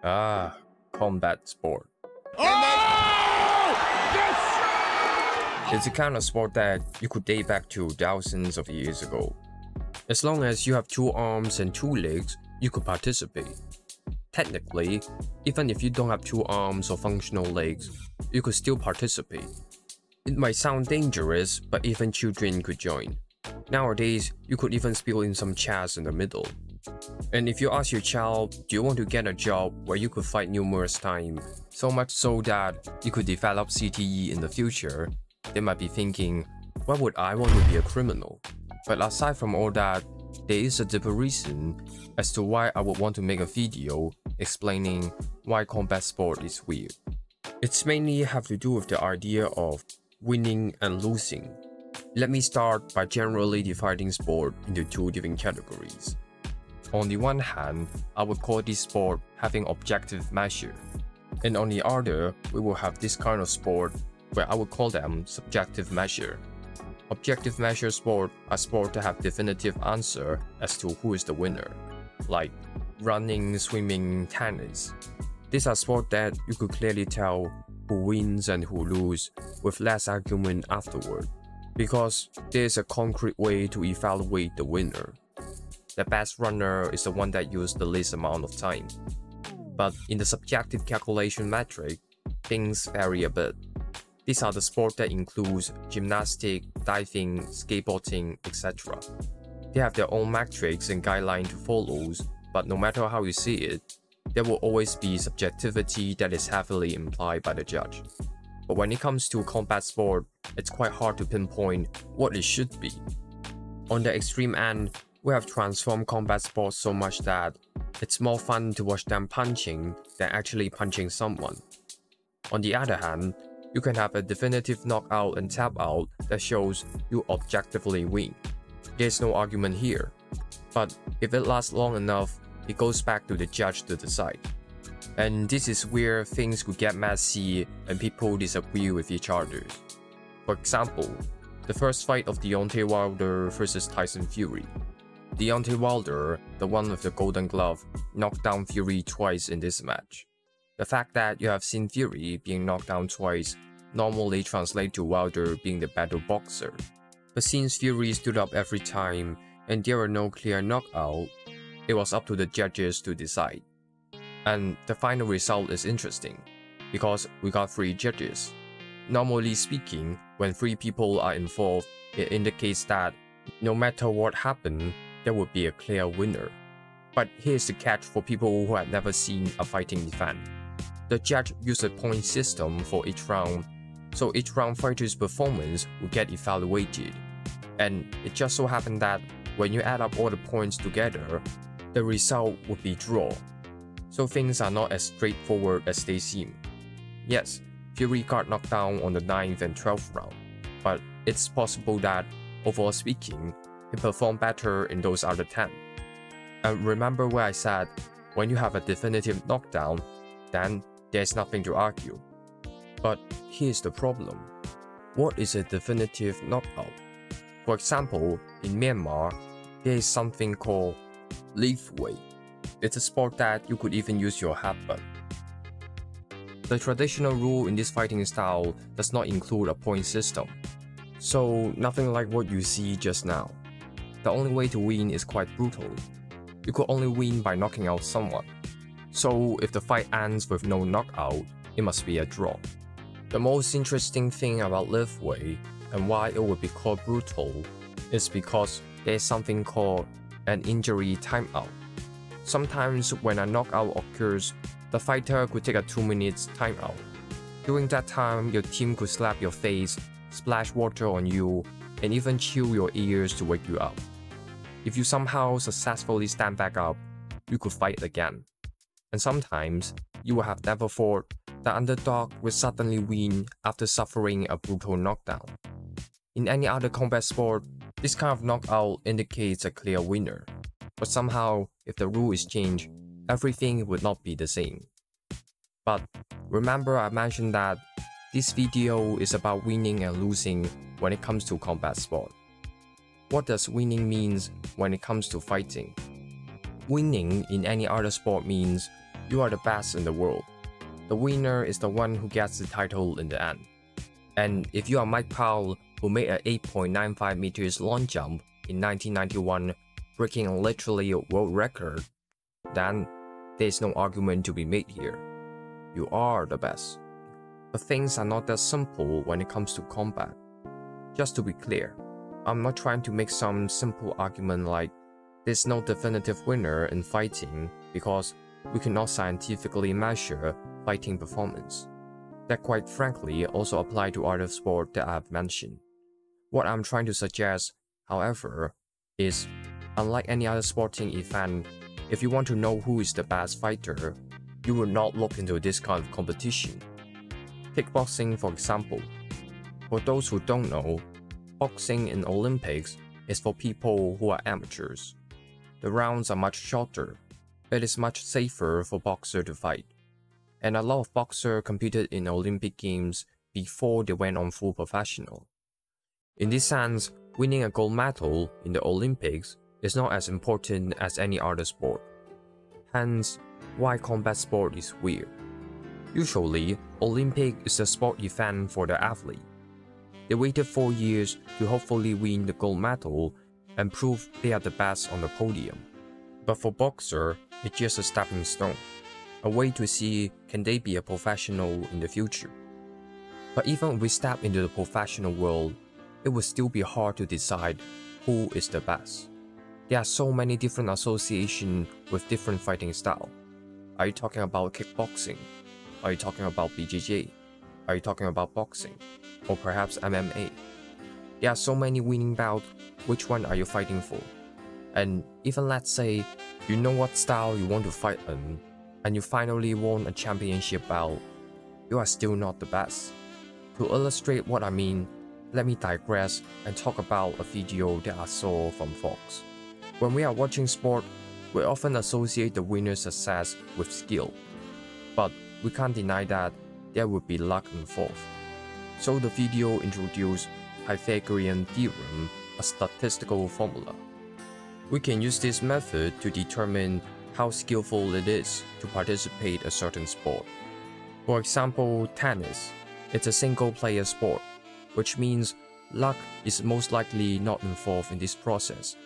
Ah, combat sport. It's a kind of sport that you could date back to thousands of years ago. As long as you have 2 arms and 2 legs, you could participate. Technically, even if you don't have 2 arms or functional legs, you could still participate. It might sound dangerous, but even children could join. Nowadays, you could even spill in some chairs in the middle. And if you ask your child, do you want to get a job where you could fight numerous times, so much so that you could develop CTE in the future, they might be thinking, why would I want to be a criminal? But aside from all that, there is a deeper reason as to why I would want to make a video explaining why combat sport is weird. It's mainly have to do with the idea of winning and losing. Let me start by generally dividing sport into 2 different categories. On the one hand, I would call this sport having objective measure, and on the other, we will have this kind of sport where I would call them subjective measure. Objective measure sport are sports that have definitive answer as to who is the winner, like running, swimming, tennis. These are sports that you could clearly tell who wins and who loses with less argument afterward, because there is a concrete way to evaluate the winner. The best runner is the one that used the least amount of time. But in the subjective calculation metric, things vary a bit. These are the sports that includes gymnastics, diving, skateboarding, etc. They have their own metrics and guidelines to follow, but no matter how you see it, there will always be subjectivity that is heavily implied by the judge. But when it comes to combat sport, it's quite hard to pinpoint what it should be. On the extreme end, we have transformed combat sports so much that it's more fun to watch them punching than actually punching someone. On the other hand, you can have a definitive knockout and tap out that shows you objectively win. There's no argument here. But if it lasts long enough, it goes back to the judge to decide. And this is where things could get messy and people disagree with each other. For example, the first fight of Deontay Wilder versus Tyson Fury. Deontay Wilder, the one with the golden glove, knocked down Fury twice in this match. The fact that you have seen Fury being knocked down twice normally translates to Wilder being the better boxer. But since Fury stood up every time and there were no clear knockout, it was up to the judges to decide. And the final result is interesting, because we got 3 judges. Normally speaking, when 3 people are involved, it indicates that no matter what happened, there would be a clear winner. But here's the catch for people who have never seen a fighting event. The judge used a point system for each round, so each round fighter's performance will get evaluated. And it just so happened that when you add up all the points together, the result would be draw. So things are not as straightforward as they seem. Yes, Fury got knocked down on the 9th and 12th round, but it's possible that, overall speaking, he performed better in those other 10. And remember where I said, when you have a definitive knockdown, then there's nothing to argue. But here's the problem. What is a definitive knockout? For example, in Myanmar, there is something called Lethwei. It's a sport that you could even use your headbutt. The traditional rule in this fighting style does not include a point system, so nothing like what you see just now. The only way to win is quite brutal. You could only win by knocking out someone. So if the fight ends with no knockout, it must be a draw. The most interesting thing about Lethwei and why it would be called brutal is because there is something called an injury timeout. Sometimes when a knockout occurs, the fighter could take a 2 minutes timeout. During that time, your team could slap your face, splash water on you, and even chew your ears to wake you up. If you somehow successfully stand back up, you could fight again. And sometimes, you will have never fought, the underdog will suddenly win after suffering a brutal knockdown. In any other combat sport, this kind of knockout indicates a clear winner. But somehow, if the rule is changed, everything would not be the same. But remember I mentioned that this video is about winning and losing when it comes to combat sport. What does winning means when it comes to fighting? Winning in any other sport means You are the best in the world. The winner is the one who gets the title in the end. And if you are Mike Powell, who made an 8.95 meters long jump in 1991, breaking literally a world record, then there is no argument to be made here. You are the best. But things are not that simple when it comes to combat. Just to be clear, I'm not trying to make some simple argument like there's no definitive winner in fighting because we cannot scientifically measure fighting performance. That quite frankly also apply to other sports that I've mentioned. What I'm trying to suggest, however, is unlike any other sporting event, if you want to know who is the best fighter, you will not look into this kind of competition. Kickboxing, for example. For those who don't know, boxing in Olympics is for people who are amateurs. The rounds are much shorter. It is much safer for boxers to fight. And a lot of boxers competed in Olympic Games before they went on full professional. In this sense, winning a gold medal in the Olympics is not as important as any other sport. Hence, why combat sport is weird. Usually, Olympic is a sport event for the athlete. They waited 4 years to hopefully win the gold medal and prove they are the best on the podium. But for boxer, it's just a stepping stone, a way to see can they be a professional in the future. But even if we step into the professional world, it will still be hard to decide who is the best. There are so many different associations with different fighting style. Are you talking about kickboxing? Are you talking about BJJ? Are you talking about boxing? Or perhaps MMA? There are so many winning bouts, which one are you fighting for? And even let's say, you know what style you want to fight in, and you finally won a championship bout, you are still not the best. To illustrate what I mean, let me digress and talk about a video that I saw from Fox. When we are watching sport, we often associate the winner's success with skill. But we can't deny that there would be luck involved. So the video introduced Pythagorean theorem, a statistical formula. We can use this method to determine how skillful it is to participate in a certain sport. For example, tennis. It's a single-player sport, which means luck is most likely not involved in this process.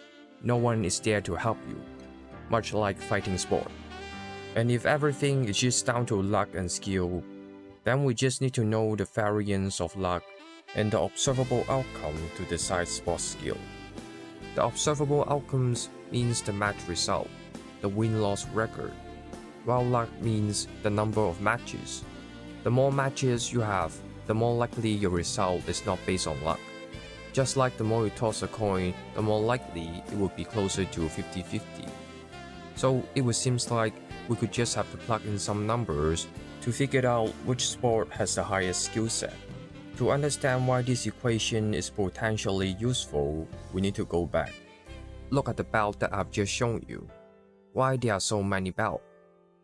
No one is there to help you, much like fighting sport. And if everything is just down to luck and skill, then we just need to know the variance of luck and the observable outcome to decide sport skill. The observable outcomes means the match result, the win-loss record, while luck means the number of matches. The more matches you have, the more likely your result is not based on luck. Just like the more you toss a coin, the more likely it would be closer to 50-50. So it would seem like we could just have to plug in some numbers to figure out which sport has the highest skill set. To understand why this equation is potentially useful, we need to go back. Look at the belt that I've just shown you. Why there are so many belts?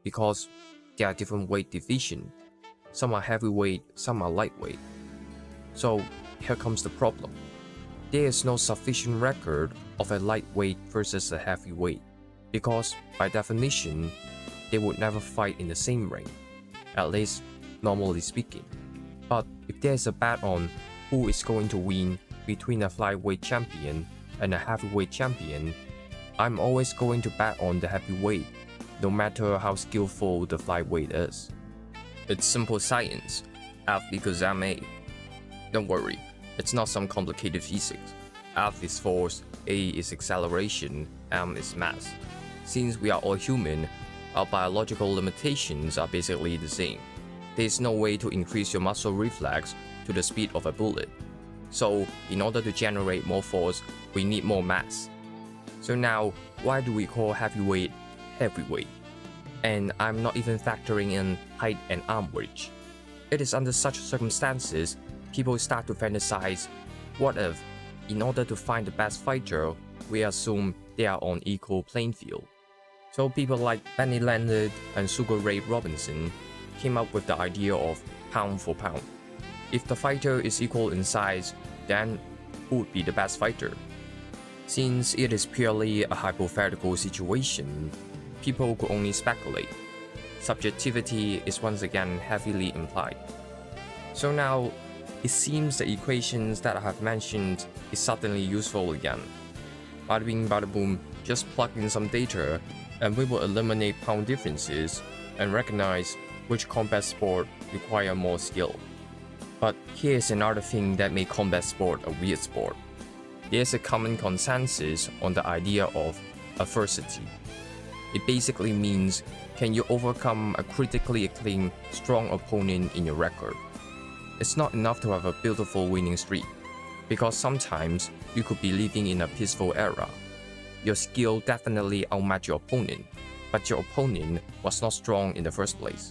Because there are different weight divisions. Some are heavyweight, some are lightweight. So here comes the problem. There is no sufficient record of a lightweight versus a heavyweight, because by definition, they would never fight in the same ring, at least normally speaking. But if there is a bet on who is going to win between a flyweight champion and a heavyweight champion, I'm always going to bet on the heavyweight, no matter how skillful the flyweight is. It's simple science, F equals ma. Don't worry, it's not some complicated physics. F is force, A is acceleration, M is mass. Since we are all human, our biological limitations are basically the same. There is no way to increase your muscle reflex to the speed of a bullet. So, in order to generate more force, we need more mass. So now, why do we call heavyweight heavyweight? And I'm not even factoring in height and arm reach. It is under such circumstances, people start to fantasize, what if, in order to find the best fighter, we assume they are on equal playing field. So people like Benny Leonard and Sugar Ray Robinson came up with the idea of pound for pound. If the fighter is equal in size, then who would be the best fighter? Since it is purely a hypothetical situation, people could only speculate. subjectivity is once again heavily implied. So now, it seems the equations that I have mentioned is suddenly useful again. Bada bing bada boom, just plug in some data and we will eliminate pound differences and recognize which combat sport require more skill. But here's another thing that make combat sport a weird sport. There's a common consensus on the idea of adversity. It basically means, can you overcome a critically acclaimed strong opponent in your record? It's not enough to have a beautiful winning streak, because sometimes you could be living in a peaceful era. Your skill definitely outmatched your opponent, but your opponent was not strong in the first place.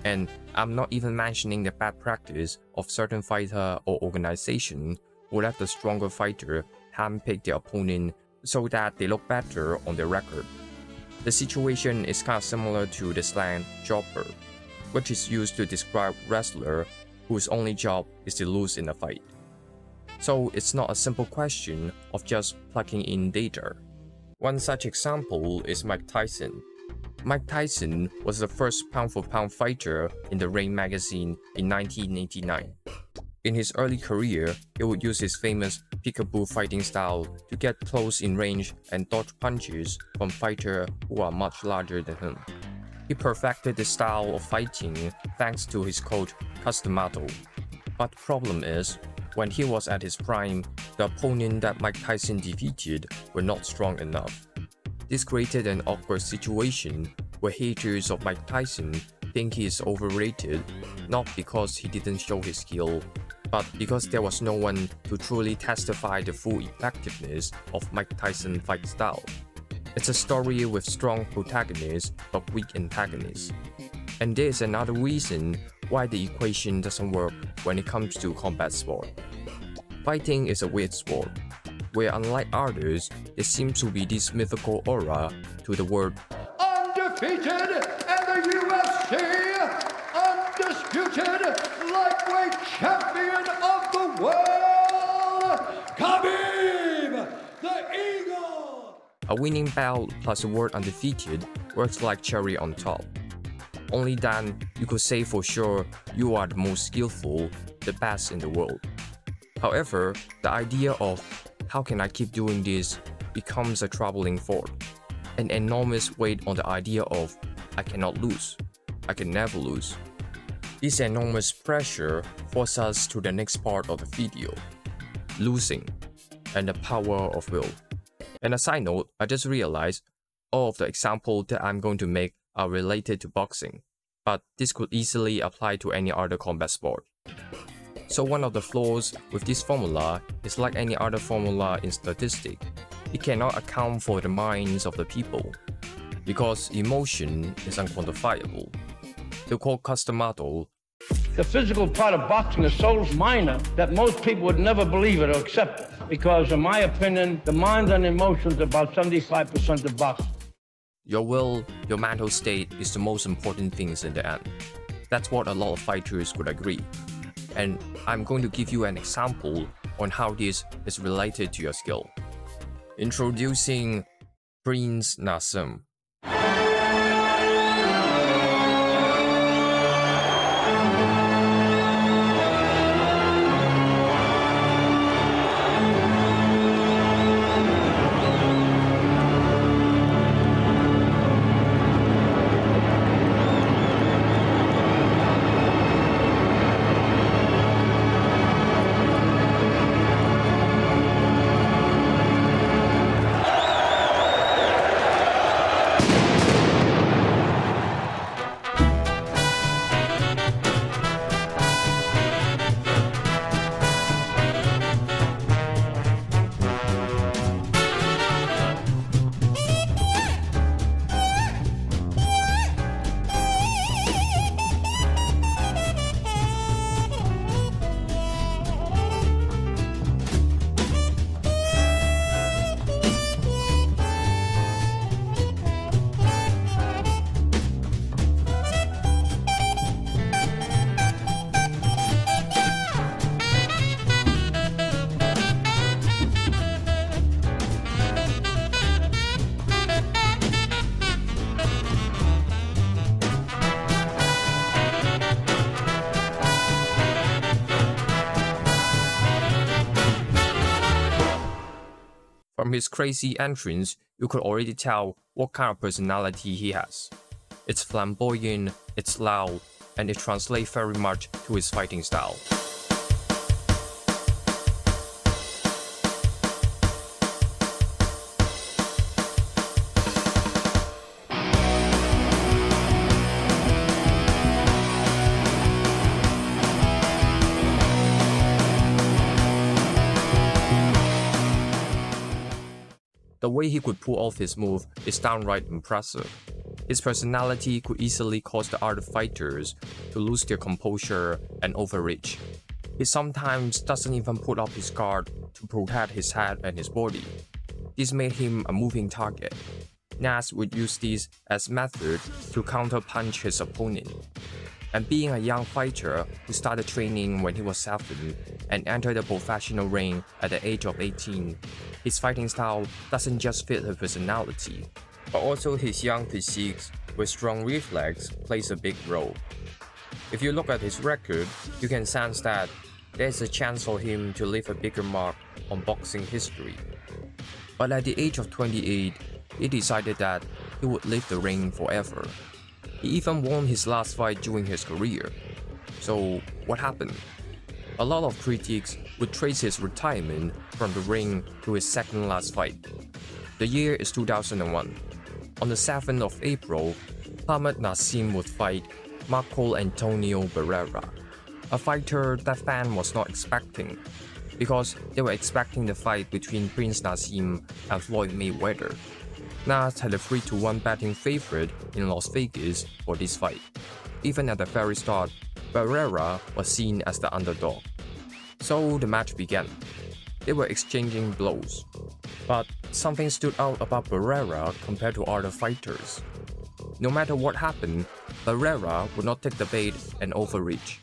And I'm not even mentioning the bad practice of certain fighter or organization who let the stronger fighter handpick their opponent so that they look better on their record. The situation is kind of similar to the slang jobber, which is used to describe wrestler whose only job is to lose in a fight. So it's not a simple question of just plugging in data. One such example is Mike Tyson. Mike Tyson was the first pound-for-pound fighter in the Ring magazine in 1989. In his early career, he would use his famous peekaboo fighting style to get close in range and dodge punches from fighters who are much larger than him. He perfected this style of fighting thanks to his coach Customato. But the problem is, when he was at his prime, the opponent that Mike Tyson defeated were not strong enough. This created an awkward situation where haters of Mike Tyson think he is overrated, not because he didn't show his skill, but because there was no one to truly testify the full effectiveness of Mike Tyson's fight style. It's a story with strong protagonists but weak antagonists. And there's another reason why the equation doesn't work when it comes to combat sport. Fighting is a weird sport, where unlike others, there seems to be this mythical aura to the word undefeated in the UFC, undisputed lightweight champion of the world, Khabib, the Eagle! A winning bout plus a word undefeated works like cherry on top. Only then you could say for sure you are the most skillful, the best in the world. However, the idea of how can I keep doing this becomes a troubling thought, an enormous weight on the idea of I cannot lose, I can never lose. This enormous pressure forces us to the next part of the video, losing, and the power of will. And a side note, I just realized all of the examples that I'm going to make are related to boxing, but this could easily apply to any other combat sport. So one of the flaws with this formula is like any other formula in statistics. It cannot account for the minds of the people, because emotion is unquantifiable. To quote Customato, the physical part of boxing is so minor that most people would never believe it or accept it, because in my opinion, the mind and emotions are about 75% of boxing. Your will, your mental state is the most important things in the end. That's what a lot of fighters could agree. And I'm going to give you an example on how this is related to your skill. Introducing Prince Naseem. From his crazy entrance, you could already tell what kind of personality he has. It's flamboyant, it's loud, and it translates very much to his fighting style. The way he could pull off his move is downright impressive. His personality could easily cause the other fighters to lose their composure and overreach. He sometimes doesn't even put up his guard to protect his head and his body. This made him a moving target. Nas would use this as method to counter-punch his opponent. And being a young fighter who started training when he was 7 and entered the professional ring at the age of 18, his fighting style doesn't just fit his personality, but also his young physique with strong reflex plays a big role. If you look at his record, you can sense that there's a chance for him to leave a bigger mark on boxing history. But at the age of 28, he decided that he would leave the ring forever. He even won his last fight during his career. So what happened? A lot of critics would trace his retirement from the ring to his second last fight. The year is 2001. On the 7th of April, Naseem would fight Marco Antonio Barrera, a fighter that fan was not expecting, because they were expecting the fight between Prince Naseem and Floyd Mayweather. Nas had a 3-1 betting favorite in Las Vegas for this fight. Even at the very start, Barrera was seen as the underdog. So the match began. They were exchanging blows. But something stood out about Barrera compared to other fighters. No matter what happened, Barrera would not take the bait and overreach.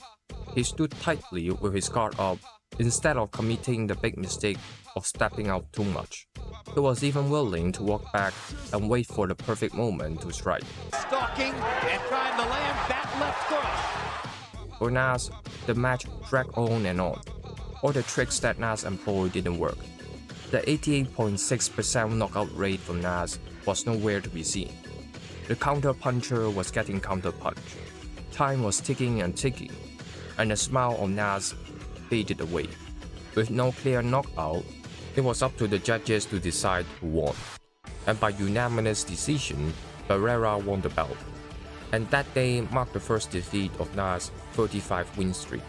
He stood tightly with his guard up instead of committing the big mistake of stepping out too much. He was even willing to walk back and wait for the perfect moment to strike. Stalking and trying to land that left cross. For Nas, the match dragged on and on. All the tricks that Nas employed didn't work. The 88.6% knockout rate from Nas was nowhere to be seen. The counter-puncher was getting counter-punched. Time was ticking and ticking, and the smile on Nas faded away. With no clear knockout, it was up to the judges to decide who won. And by unanimous decision, Barrera won the belt. And that day marked the first defeat of Nas' 35-win streak.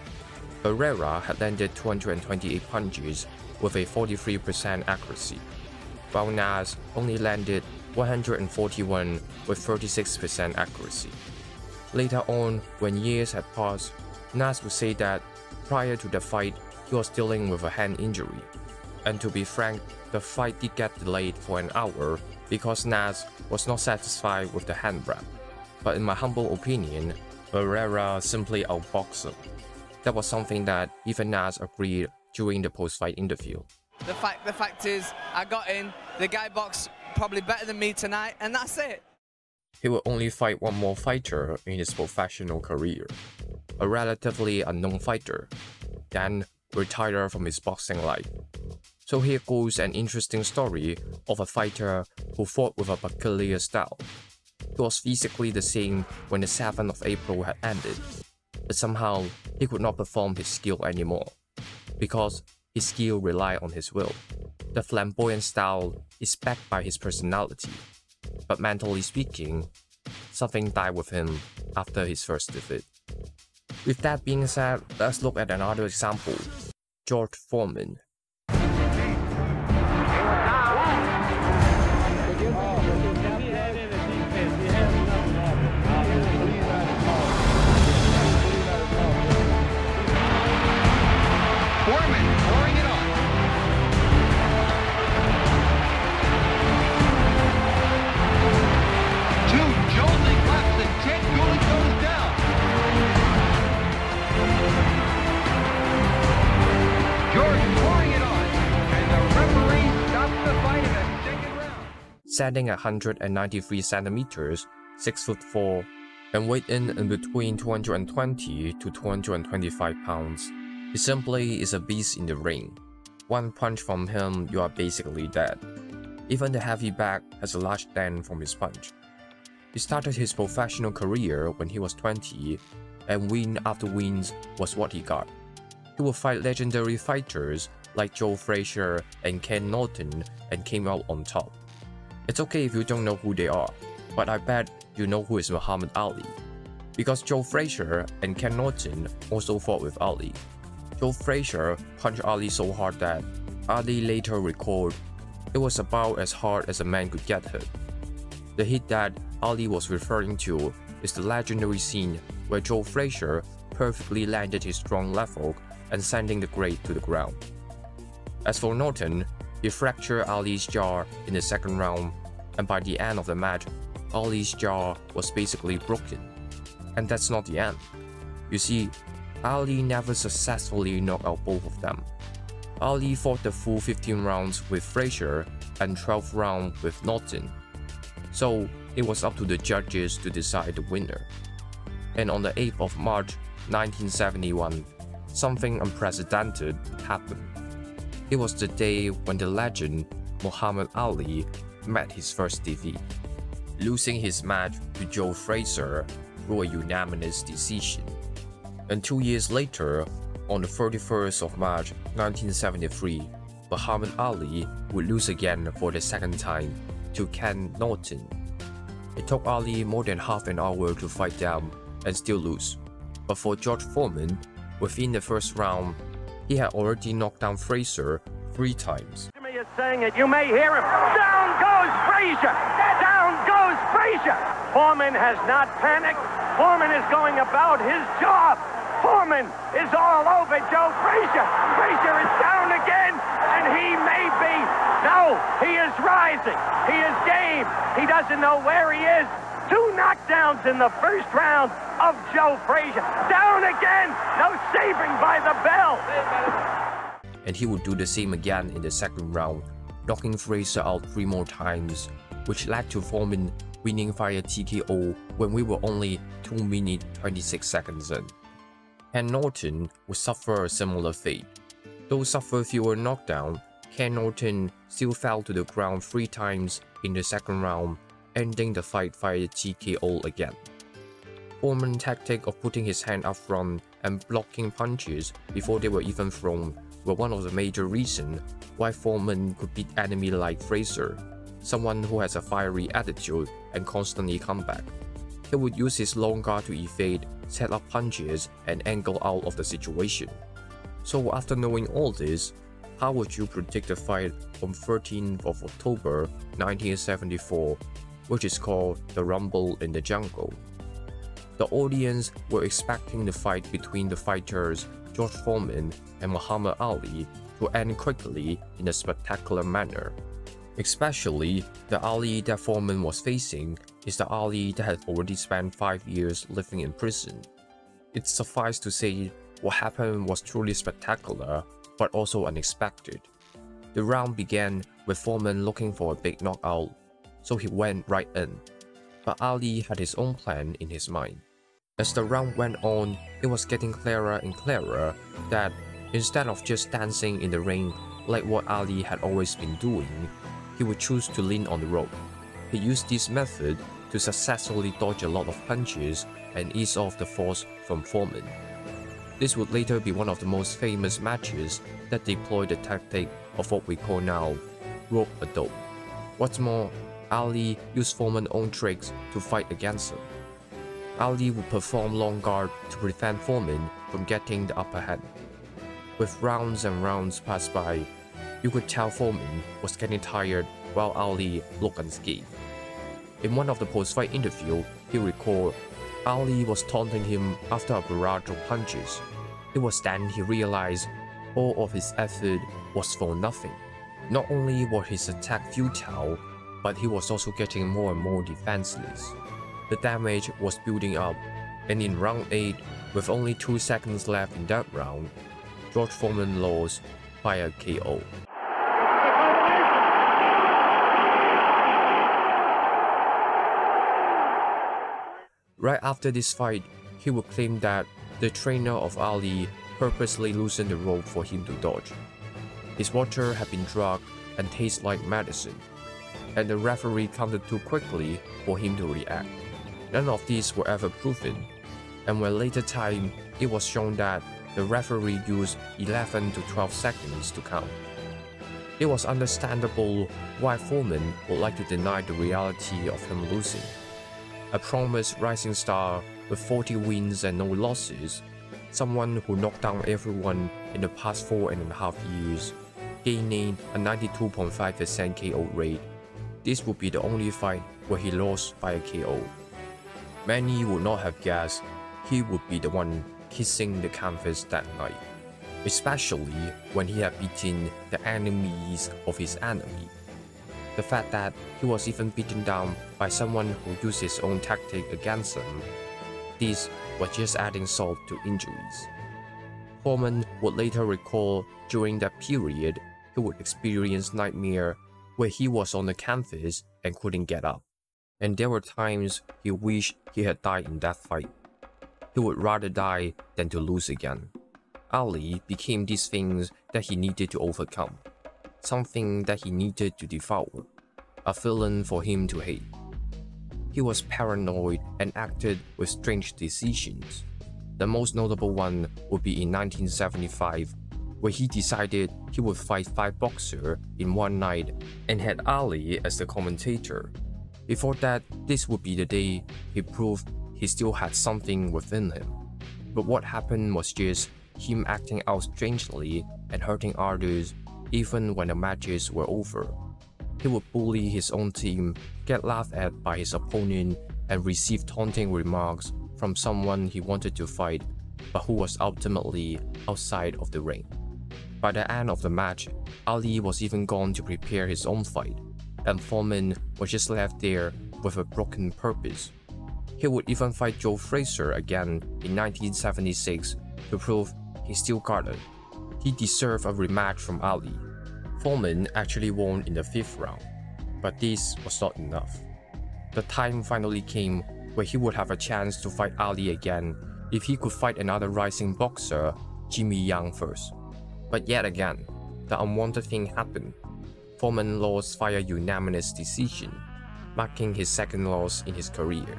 Barrera had landed 228 punches with a 43% accuracy, while Nas only landed 141 with 36% accuracy. Later on, when years had passed, Nas would say that prior to the fight, he was dealing with a hand injury. And to be frank, the fight did get delayed for an hour because Nas was not satisfied with the hand wrap. But in my humble opinion, Barrera simply outboxed him. That was something that even Nas agreed during the post-fight interview. The fact is, I got in, the guy boxed probably better than me tonight, and that's it. He would only fight one more fighter in his professional career, a relatively unknown fighter, then retire from his boxing life. So here goes an interesting story of a fighter who fought with a peculiar style. He was physically the same when the 7th of April had ended, but somehow he could not perform his skill anymore, because his skill relied on his will. The flamboyant style is backed by his personality, but mentally speaking, something died with him after his first defeat. With that being said, let's look at another example, George Foreman. Foreman pouring it on. Two jolting lefts and Ted Gooley goes down. George pouring it on, and the referee stops the fight in the second round. Standing at 193 centimeters, 6'4", and weighed in between 220 to 225 pounds. He simply is a beast in the ring. One punch from him, you are basically dead. Even the heavy bag has a large dent from his punch. He started his professional career when he was 20, and win after wins was what he got. He would fight legendary fighters like Joe Frazier and Ken Norton and came out on top. It's okay if you don't know who they are, but I bet you know who is Muhammad Ali. Because Joe Frazier and Ken Norton also fought with Ali. Joe Frazier punched Ali so hard that Ali later recalled it was about as hard as a man could get hit. The hit that Ali was referring to is the legendary scene where Joe Frazier perfectly landed his strong left hook and sending the great to the ground. As for Norton, he fractured Ali's jaw in the second round, and by the end of the match, Ali's jaw was basically broken. And that's not the end. You see, Ali never successfully knocked out both of them. Ali fought the full 15 rounds with Frazier and 12 rounds with Norton. So it was up to the judges to decide the winner. And on the 8th of March 1971, something unprecedented happened. It was the day when the legend Muhammad Ali met his first defeat, losing his match to Joe Frazier through a unanimous decision. And 2 years later, on the 31st of March 1973, Muhammad Ali would lose again for the second time to Ken Norton. It took Ali more than half an hour to fight down and still lose. But for George Foreman, within the first round, he had already knocked down Frazier 3 times. Jimmy is saying it. You may hear him. Down goes Frazier. Down goes Frazier. Foreman has not panicked. Foreman is going about his job. Foreman is all over Joe Frazier. Frazier is down again, and he may be. No, he is rising. He is game. He doesn't know where he is. 2 knockdowns in the first round of Joe Frazier. Down again. No saving by the bell. And he would do the same again in the second round, knocking Frazier out 3 more times, which led to Foreman winning via TKO when we were only 2 minutes 26 seconds in. Ken Norton would suffer a similar fate. Though suffer fewer knockdowns, Ken Norton still fell to the ground 3 times in the second round, ending the fight via TKO again. Foreman's tactic of putting his hand up front and blocking punches before they were even thrown were one of the major reasons why Foreman could beat enemy like Frazier, someone who has a fiery attitude and constantly come back. He would use his long guard to evade, set up punches, and angle out of the situation. So after knowing all this, how would you predict the fight on 13th of October 1974, which is called the Rumble in the Jungle? The audience were expecting the fight between the fighters George Foreman and Muhammad Ali to end quickly in a spectacular manner. Especially, the Ali that Foreman was facing is the Ali that had already spent 5 years living in prison. It suffices to say what happened was truly spectacular, but also unexpected. The round began with Foreman looking for a big knockout, so he went right in. But Ali had his own plan in his mind. As the round went on, it was getting clearer and clearer that instead of just dancing in the ring like what Ali had always been doing, he would choose to lean on the rope. He used this method to successfully dodge a lot of punches and ease off the force from Foreman. This would later be one of the most famous matches that deployed the tactic of what we call now rope-a-dope. What's more, Ali used Foreman's own tricks to fight against him. Ali would perform long guard to prevent Foreman from getting the upper hand. With rounds and rounds passed by, you could tell Foreman was getting tired while Ali looked unscathed. In one of the post-fight interviews, he recalled Ali was taunting him after a barrage of punches. It was then he realized all of his effort was for nothing. Not only was his attack futile, but he was also getting more and more defenseless. The damage was building up, and in round 8, with only 2 seconds left in that round, George Foreman lost via KO. Right after this fight, he would claim that the trainer of Ali purposely loosened the rope for him to dodge. His water had been drugged and tastes like medicine. and the referee counted too quickly for him to react. None of these were ever proven, and when later time it was shown that the referee used 11 to 12 seconds to count. It was understandable why Foreman would like to deny the reality of him losing. A promised rising star with 40 wins and no losses, someone who knocked down everyone in the past 4.5 years, gaining a 92.5% KO rate. This would be the only fight where he lost by a KO. Many would not have guessed he would be the one kissing the canvas that night, especially when he had beaten the enemies of his enemy. The fact that he was even beaten down by someone who used his own tactic against him, this was just adding salt to injuries. Foreman would later recall during that period he would experience nightmare where he was on the canvas and couldn't get up, and there were times he wished he had died in that fight. He would rather die than to lose again. Ali became these things that he needed to overcome, something that he needed to devour, a villain for him to hate. He was paranoid and acted with strange decisions. The most notable one would be in 1975, where he decided he would fight 5 boxers in one night and had Ali as the commentator. He thought that this would be the day he proved he still had something within him. But what happened was just him acting out strangely and hurting others even when the matches were over. He would bully his own team, get laughed at by his opponent, and receive taunting remarks from someone he wanted to fight but who was ultimately outside of the ring. By the end of the match, Ali was even gone to prepare his own fight, and Foreman was just left there with a broken purpose. He would even fight Joe Frazier again in 1976 to prove he still got it. He deserved a rematch from Ali. Foreman actually won in the 5th round, but this was not enough. The time finally came where he would have a chance to fight Ali again if he could fight another rising boxer, Jimmy Young, first. But yet again, the unwanted thing happened. Foreman lost via unanimous decision, marking his 2nd loss in his career.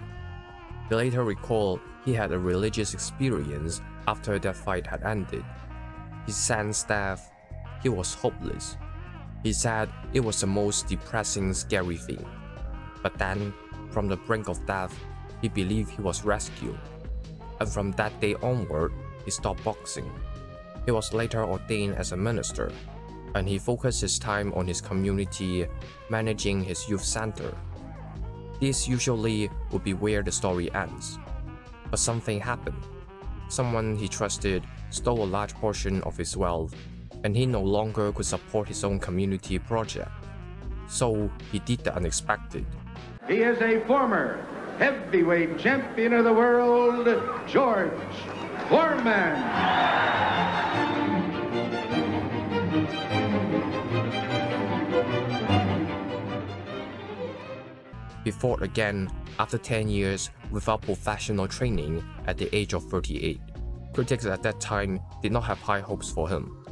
He later recalled he had a religious experience after that fight had ended. He sensed that he was hopeless. He said it was the most depressing, scary thing. But then, from the brink of death, he believed he was rescued. And from that day onward, he stopped boxing. He was later ordained as a minister, and he focused his time on his community, managing his youth center. This usually would be where the story ends. But something happened. Someone he trusted stole a large portion of his wealth, and he no longer could support his own community project. So he did the unexpected. He is a former heavyweight champion of the world, George Foreman. He fought again after 10 years without professional training at the age of 38. Critics at that time did not have high hopes for him.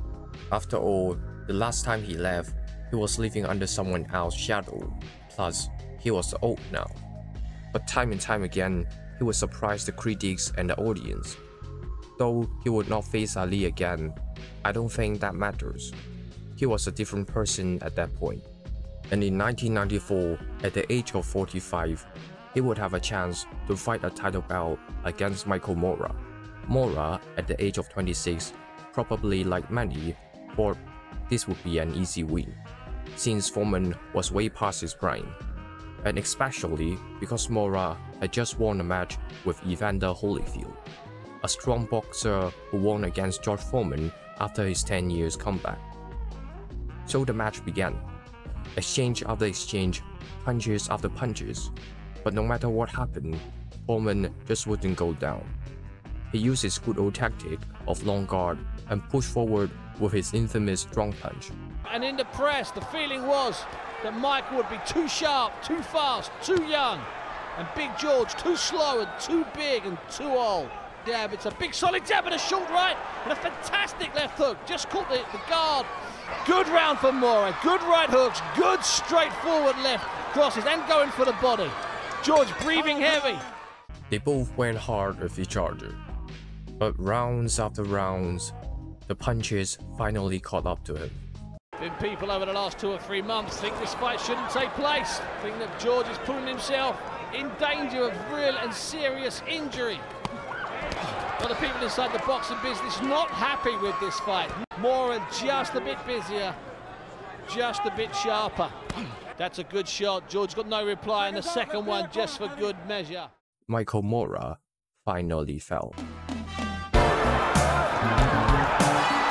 After all, the last time he left, he was living under someone else's shadow, plus he was old now. But time and time again, he would surprise the critics and the audience. Though he would not face Ali again, I don't think that matters. He was a different person at that point. And in 1994, at the age of 45, he would have a chance to fight a title bout against Michael Moorer. Moorer, at the age of 26, probably like many, thought this would be an easy win, since Foreman was way past his prime, and especially because Moorer had just won a match with Evander Holyfield, a strong boxer who won against George Foreman after his 10 years comeback. So the match began. Exchange after exchange, punches after punches, but no matter what happened, Foreman just wouldn't go down. He used his good old tactic of long guard and pushed forward with his infamous strong punch. And in the press, the feeling was that Mike would be too sharp, too fast, too young, and Big George too slow and too big and too old. jab. It's a big solid jab and a short right and a fantastic left hook. Just caught the guard. Good round for Mora. Good right hooks. Good straightforward left crosses and going for the body. George breathing heavy. They both went hard with each other. But rounds after rounds, the punches finally caught up to him. Been people over the last 2 or 3 months think this fight shouldn't take place. Think that George is putting himself in danger of real and serious injury. A lot of people inside the boxing business not happy with this fight. Mora just a bit busier, just a bit sharper. That's a good shot. George got no reply in the second one, just for good measure. Michael Mora finally fell.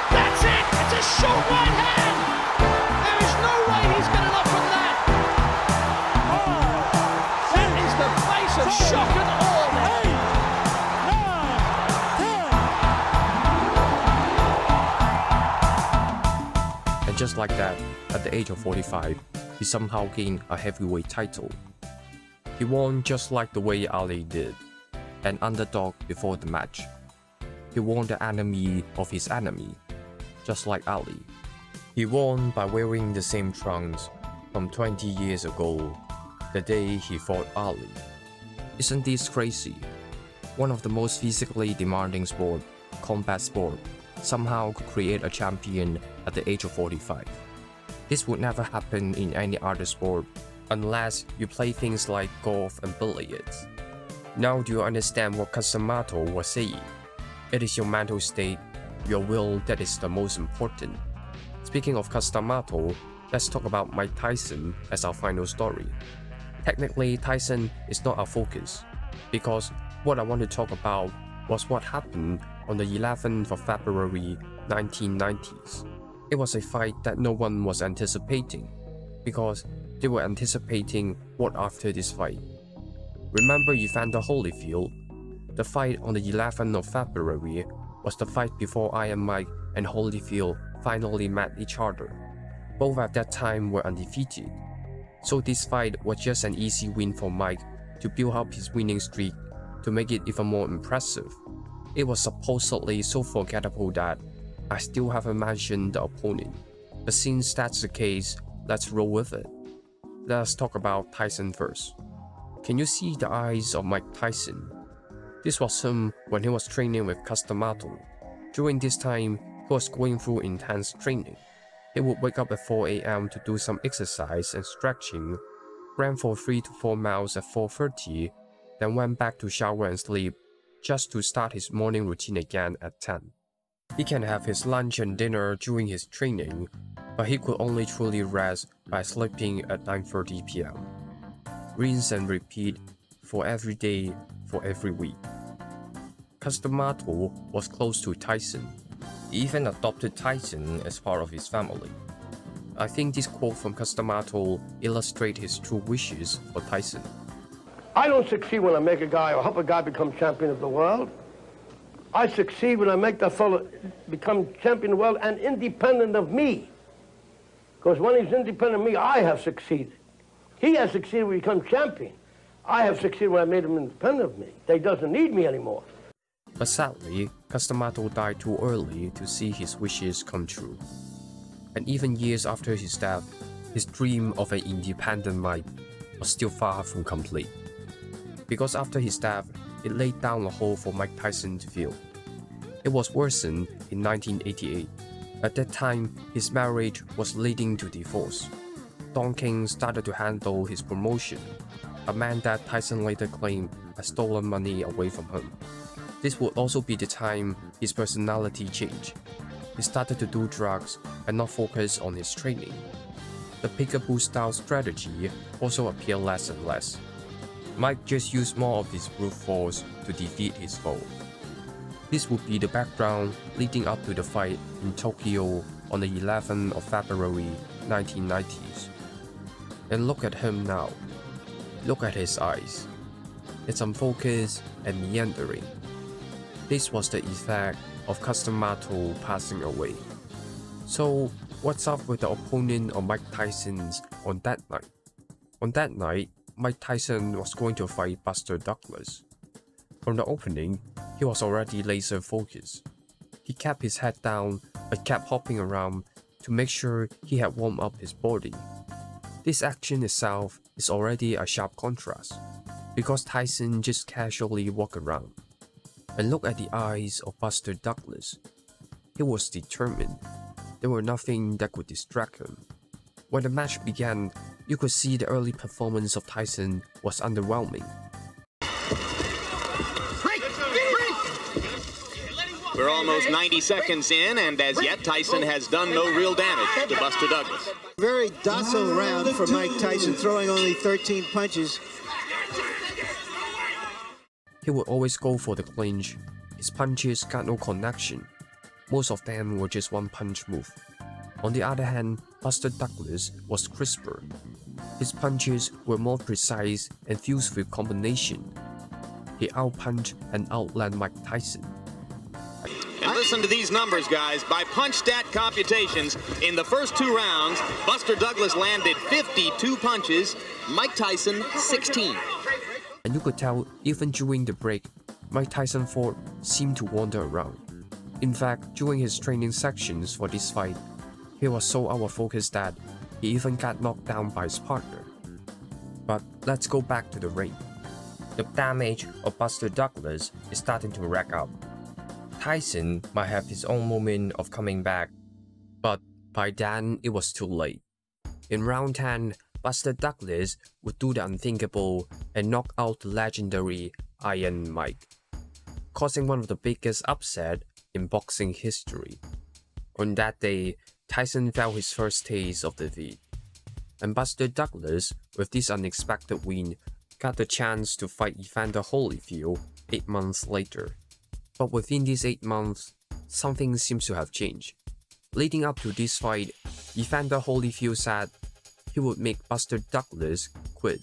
That's it! It's a short right hand! There is no way he's getting up from that! That is the face of shock and awe! And just like that, at the age of 45, he somehow gained a heavyweight title. He won just like the way Ali did, an underdog before the match. He won the enemy of his enemy, just like Ali. He won by wearing the same trunks from 20 years ago, the day he fought Ali. Isn't this crazy? One of the most physically demanding sport, combat sport, somehow could create a champion at the age of 45. This would never happen in any other sport unless you play things like golf and billiards. Now do you understand what Casamato was saying? It is your mental state, your will that is the most important. Speaking of Casamato, let's talk about Mike Tyson as our final story. Technically, Tyson is not our focus, because what I want to talk about was what happened on the 11th of February 1990s. It was a fight that no one was anticipating, because they were anticipating what after this fight. Remember Evander Holyfield? The fight on the 11th of February was the fight before Iron Mike and Holyfield finally met each other. Both at that time were undefeated, so this fight was just an easy win for Mike to build up his winning streak to make it even more impressive. It was supposedly so forgettable that I still haven't mentioned the opponent, but since that's the case, let's roll with it. Let's talk about Tyson first. Can you see the eyes of Mike Tyson? This was him when he was training with Casamato. During this time, he was going through intense training. He would wake up at 4 AM to do some exercise and stretching, ran for 3 to 4 miles at 4:30, then went back to shower and sleep, just to start his morning routine again at 10. He can have his lunch and dinner during his training, but he could only truly rest by sleeping at 9:30 PM. Rinse and repeat for every day, for every week. Casamato was close to Tyson. He even adopted Tyson as part of his family. I think this quote from Casamato illustrates his true wishes for Tyson. I don't succeed when I make a guy or help a guy become champion of the world. I succeed when I make that fellow become champion of the world and independent of me. Because when he's independent of me, I have succeeded. He has succeeded when he becomes champion. I have succeeded when I made him independent of me. He doesn't need me anymore. But sadly, Casamato died too early to see his wishes come true. And even years after his death, his dream of an independent Mike was still far from complete. Because after his death, it laid down a hole for Mike Tyson to fill. It was worsened in 1988. At that time, his marriage was leading to divorce. Don King started to handle his promotion, a man that Tyson later claimed had stolen money away from him. This would also be the time his personality changed. He started to do drugs and not focus on his training. The peekaboo style strategy also appeared less and less. Mike just used more of his brute force to defeat his foe. This would be the background leading up to the fight in Tokyo on the 11th of February 1990s. And look at him now. Look at his eyes. It's unfocused and meandering. This was the effect of Casamato passing away. So, what's up with the opponent of Mike Tyson's on that night? On that night, Mike Tyson was going to fight Buster Douglas. From the opening, he was already laser focused. He kept his head down but kept hopping around to make sure he had warmed up his body. This action itself is already a sharp contrast, because Tyson just casually walked around. And look at the eyes of Buster Douglas. He was determined. There was nothing that could distract him. When the match began, you could see the early performance of Tyson was underwhelming. We're almost 90 seconds in, and as yet, Tyson has done no real damage to Buster Douglas. Very docile round for Mike Tyson, throwing only 13 punches. He would always go for the clinch. His punches got no connection. Most of them were just one-punch move. On the other hand, Buster Douglas was crisper. His punches were more precise and fused with combination. He outpunched and outland Mike Tyson. And listen to these numbers, guys. By punch stat computations, in the first 2 rounds, Buster Douglas landed 52 punches, Mike Tyson 16. And you could tell even during the break, Mike Tyson Ford seemed to wander around. In fact, during his training sections for this fight, he was so out of focus that he even got knocked down by his partner. But let's go back to the ring. The damage of Buster Douglas is starting to rack up. Tyson might have his own moment of coming back, but by then it was too late. In round 10, Buster Douglas would do the unthinkable and knock out the legendary Iron Mike, causing one of the biggest upsets in boxing history. On that day, Tyson felt his first taste of defeat, and Buster Douglas, with this unexpected win, got the chance to fight Evander Holyfield 8 months later. But within these 8 months, something seems to have changed. Leading up to this fight, Evander Holyfield said he would make Buster Douglas quit.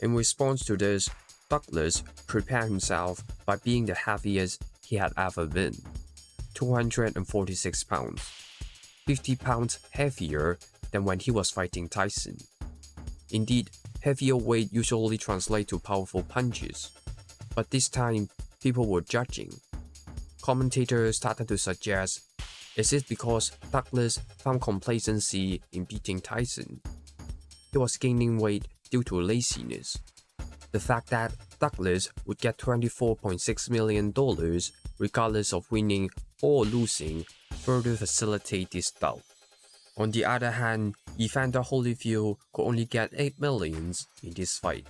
In response to this, Douglas prepared himself by being the heaviest he had ever been, 246 pounds, 50 pounds heavier than when he was fighting Tyson. Indeed, heavier weight usually translates to powerful punches, but this time people were judging. Commentators started to suggest, is it because Douglas found complacency in beating Tyson? He was gaining weight due to laziness. The fact that Douglas would get $24.6 million regardless of winning or losing further facilitated this doubt. On the other hand, Evander Holyfield could only get $8 million in this fight.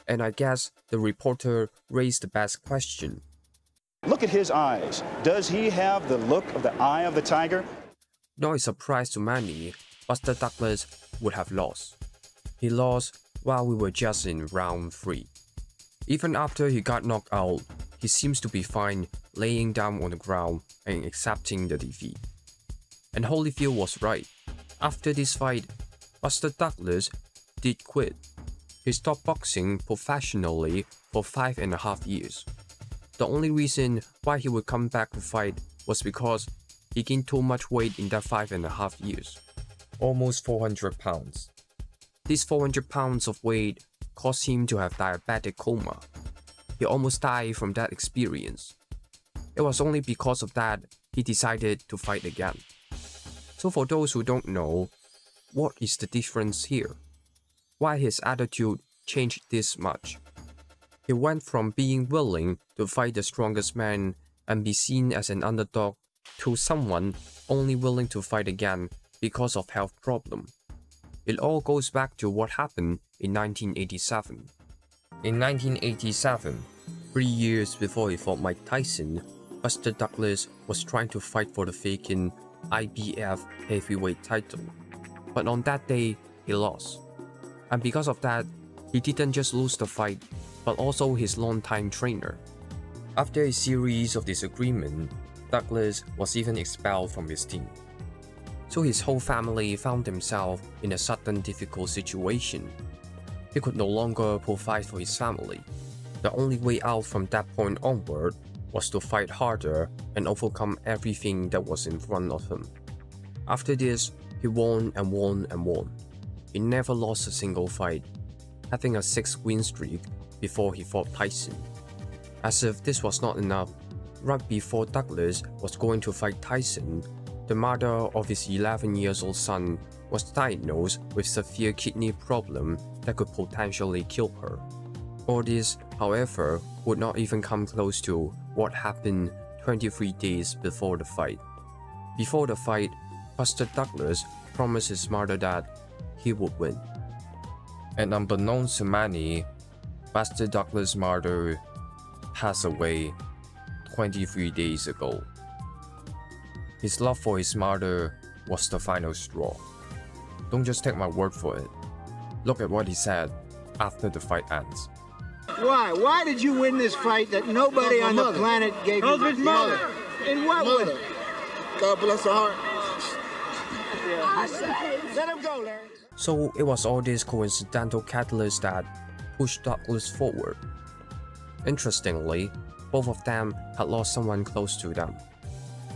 And I guess the reporter raised the best question. Look at his eyes. Does he have the look of the eye of the tiger? Not a surprise to many, Buster Douglas would have lost. He lost while we were just in round 3. Even after he got knocked out, he seems to be fine laying down on the ground and accepting the defeat. And Holyfield was right. After this fight, Buster Douglas did quit. He stopped boxing professionally for 5.5 years. The only reason why he would come back to fight was because he gained too much weight in that 5.5 years. Almost 400 pounds. These 400 pounds of weight caused him to have diabetic coma. He almost died from that experience. It was only because of that he decided to fight again. So for those who don't know, what is the difference here? Why his attitude changed this much? He went from being willing to fight the strongest man and be seen as an underdog to someone only willing to fight again because of health problem. It all goes back to what happened in 1987. In 1987, 3 years before he fought Mike Tyson, Buster Douglas was trying to fight for the vacant IBF heavyweight title. But on that day, he lost. And because of that, he didn't just lose the fight, but also his longtime trainer. After a series of disagreements, Douglas was even expelled from his team. So his whole family found themselves in a sudden difficult situation. He could no longer provide for his family. The only way out from that point onward was to fight harder and overcome everything that was in front of him. After this, he won and won and won. He never lost a single fight, having a 6-win streak before he fought Tyson. As if this was not enough, right before Douglas was going to fight Tyson, the mother of his 11-year-old son was diagnosed with severe kidney problem that could potentially kill her. All this, however, would not even come close to what happened 23 days before the fight. Before the fight, Buster Douglas promised his mother that he would win. And unbeknownst to many, Buster Douglas' mother passed away 23 days ago. His love for his mother was the final straw. Don't just take my word for it. Look at what he said after the fight ends. Why? Why did you win this fight that nobody on the planet gave you? His mother. In what way? God bless her heart. Let him go, Larry. So it was all these coincidental catalysts that pushed Douglas forward. Interestingly, both of them had lost someone close to them.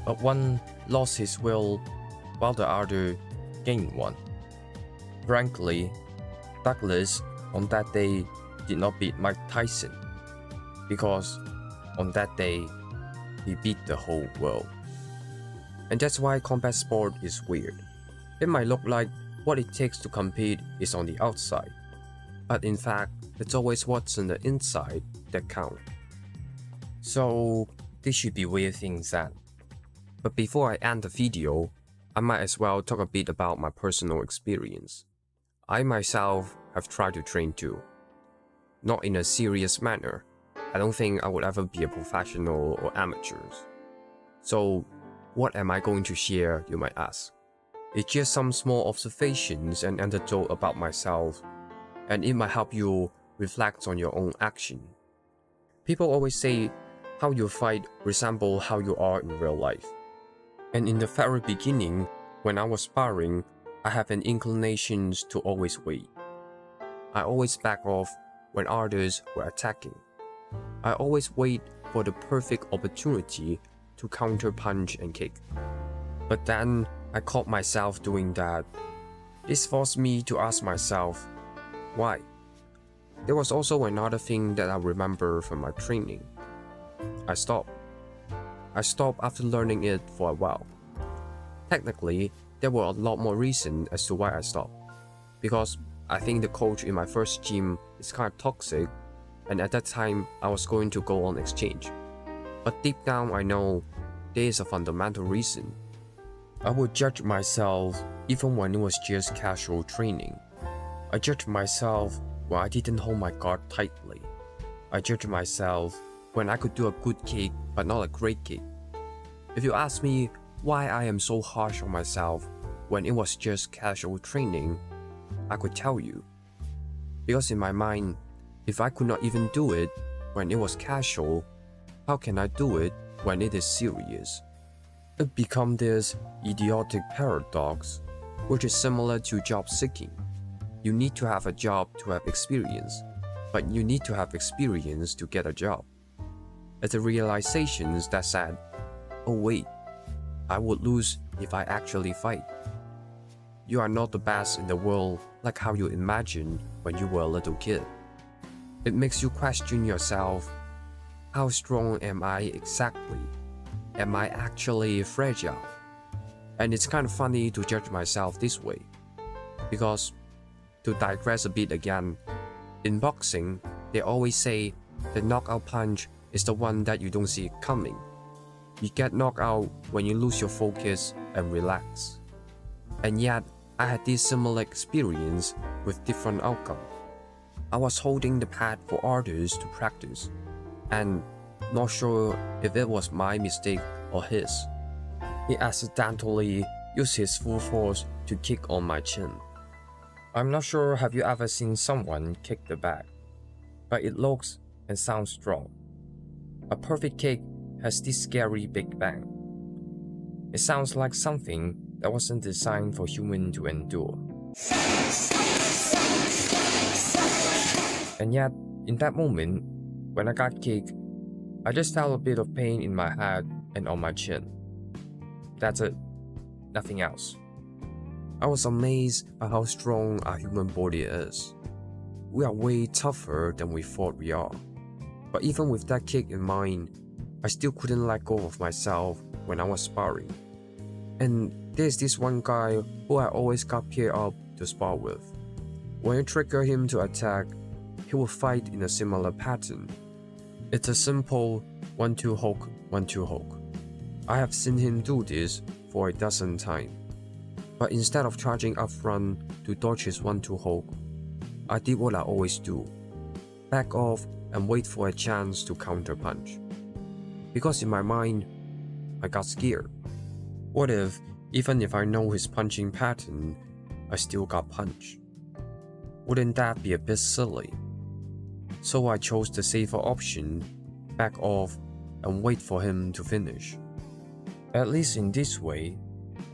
But one lost his will, while the other gained one. Frankly, Douglas on that day did not beat Mike Tyson, because on that day, he beat the whole world. And that's why combat sport is weird. It might look like what it takes to compete is on the outside, but in fact, it's always what's on the inside that counts. So, this should be where things end. But before I end the video, I might as well talk a bit about my personal experience. I myself have tried to train too. Not in a serious manner. I don't think I would ever be a professional or amateur. So, what am I going to share, you might ask? It's just some small observations and anecdote about myself, and it might help you reflect on your own action. People always say how you fight resembles how you are in real life. And in the very beginning, when I was sparring, I have an inclination to always wait. I always back off when others were attacking. I always wait for the perfect opportunity to counter punch and kick. But then I caught myself doing that. This forced me to ask myself, why? There was also another thing that I remember from my training. I stopped. I stopped after learning it for a while. Technically, there were a lot more reasons as to why I stopped. Because I think the coach in my first gym is kind of toxic, and at that time I was going to go on exchange. But deep down I know there is a fundamental reason. I would judge myself even when it was just casual training. I judged myself when I didn't hold my guard tightly. I judged myself when I could do a good kick but not a great kick. If you ask me why I am so harsh on myself when it was just casual training, I could tell you. Because in my mind, if I could not even do it when it was casual, how can I do it when it is serious? It becomes this idiotic paradox, which is similar to job seeking. You need to have a job to have experience, but you need to have experience to get a job. It's the realizations that said, oh wait, I would lose if I actually fight. You are not the best in the world like how you imagined when you were a little kid. It makes you question yourself, how strong am I exactly? Am I actually fragile? And it's kind of funny to judge myself this way. Because, to digress a bit again, in boxing, they always say the knockout punch is the one that you don't see coming. You get knocked out when you lose your focus and relax. And yet, I had this similar experience with different outcome. I was holding the pad for others to practice, and not sure if it was my mistake or his. He accidentally used his full force to kick on my chin. I'm not sure have you ever seen someone kick the bag, but it looks and sounds strong. A perfect kick has this scary big bang. It sounds like something that wasn't designed for humans to endure. And yet, in that moment, when I got kicked, I just felt a bit of pain in my head and on my chin. That's it. Nothing else. I was amazed by how strong our human body is. We are way tougher than we thought we are. But even with that kick in mind, I still couldn't let go of myself when I was sparring. And there's this one guy who I always got paired up to spar with. When I trigger him to attack, he will fight in a similar pattern. It's a simple 1-2 hook, 1-2 hook. I have seen him do this for a dozen times. But instead of charging up front to dodge his 1-2 hook, I did what I always do. Back off and wait for a chance to counterpunch. Because in my mind, I got scared. What if, even if I know his punching pattern, I still got punched? Wouldn't that be a bit silly? So I chose the safer option, back off and wait for him to finish. At least in this way,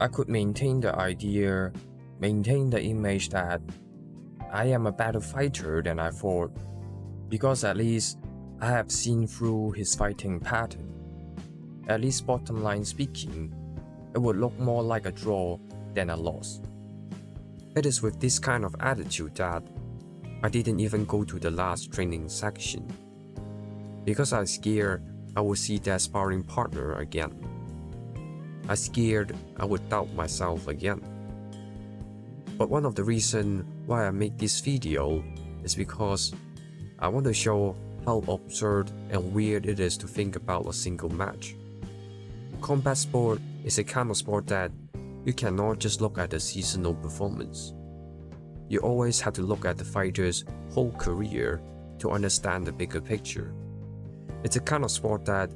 I could maintain the image that I am a better fighter than I thought, because at least I have seen through his fighting pattern. At least bottom line speaking, it would look more like a draw than a loss. It is with this kind of attitude that I didn't even go to the last training section, because I scared I would see that sparring partner again. I scared I would doubt myself again. But one of the reasons why I make this video is because I want to show how absurd and weird it is to think about a single match. Combat sport is a kind of sport that you cannot just look at the seasonal performance. You always have to look at the fighter's whole career to understand the bigger picture. It's a kind of sport that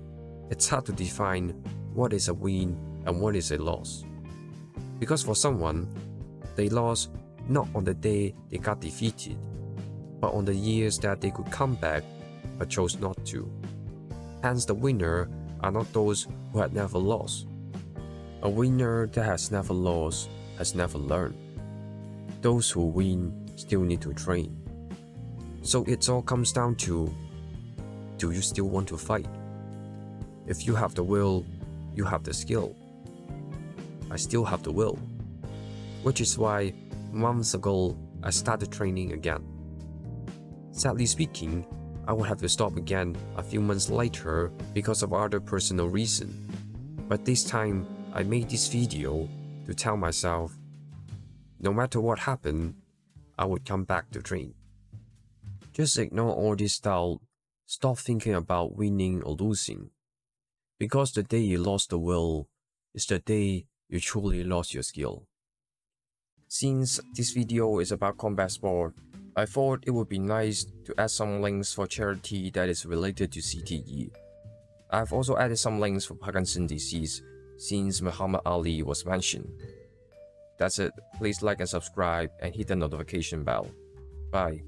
it's hard to define what is a win and what is a loss. Because for someone, they lost not on the day they got defeated, but on the years that they could come back but chose not to. Hence, the winner are not those who had never lost. A winner that has never lost has never learned. Those who win still need to train. So it all comes down to, do you still want to fight? If you have the will, you have the skill. I still have the will, which is why months ago I started training again. Sadly speaking, I would have to stop again a few months later because of other personal reasons. But this time, I made this video to tell myself, no matter what happened, I would come back to train. Just ignore all this doubt, stop thinking about winning or losing. Because the day you lost the will is the day you truly lost your skill. Since this video is about combat sport, I thought it would be nice to add some links for charity that is related to CTE. I've also added some links for Parkinson's disease since Muhammad Ali was mentioned. That's it. Please like and subscribe and hit the notification bell. Bye.